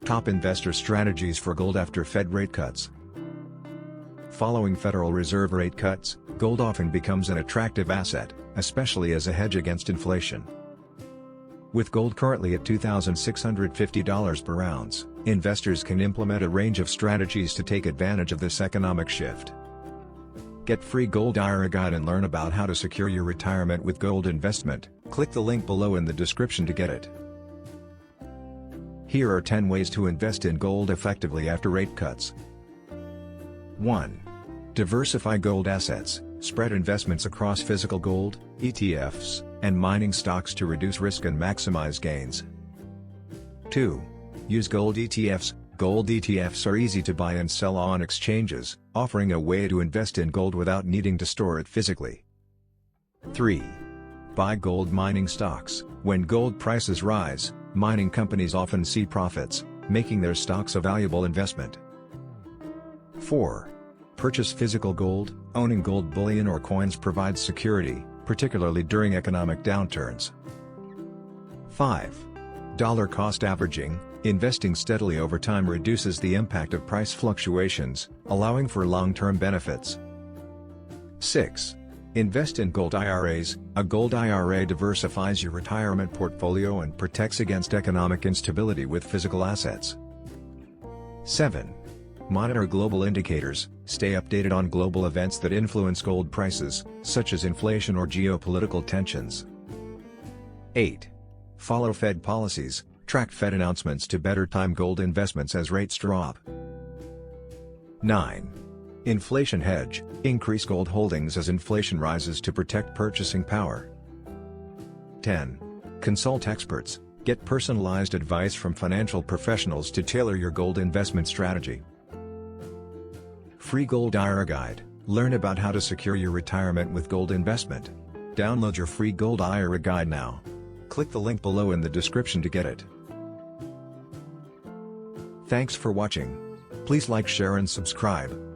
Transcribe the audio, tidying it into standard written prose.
Top investor strategies for gold after Fed rate cuts. Following Federal Reserve rate cuts, gold often becomes an attractive asset, especially as a hedge against inflation. With gold currently at $2,650 per ounce, investors can implement a range of strategies to take advantage of this economic shift. Get free Gold IRA guide and learn about how to secure your retirement with gold investment. Click the link below in the description to get it. Here are 10 ways to invest in gold effectively after rate cuts. 1. Diversify gold assets. Spread investments across physical gold, ETFs, and mining stocks to reduce risk and maximize gains. 2. Use gold ETFs. Gold ETFs are easy to buy and sell on exchanges, offering a way to invest in gold without needing to store it physically. 3. Buy gold mining stocks. When gold prices rise, mining companies often see profits, making their stocks a valuable investment. 4. Purchase physical gold. Owning gold bullion or coins provides security, particularly during economic downturns. 5. Dollar cost averaging. Investing steadily over time reduces the impact of price fluctuations, allowing for long-term benefits. 6. Invest in gold IRAs. A gold IRA diversifies your retirement portfolio and protects against economic instability with physical assets. 7. Monitor global indicators. Stay updated on global events that influence gold prices, such as inflation or geopolitical tensions. 8. Follow Fed policies. Track Fed announcements to better time gold investments as rates drop. 9. Inflation hedge. Increase gold holdings as inflation rises to protect purchasing power. 10. Consult experts. Get personalized advice from financial professionals to tailor your gold investment strategy. Free Gold IRA Guide. Learn about how to secure your retirement with gold investment. Download your free Gold IRA Guide now. Click the link below in the description to get it. Thanks for watching. Please like, share and subscribe.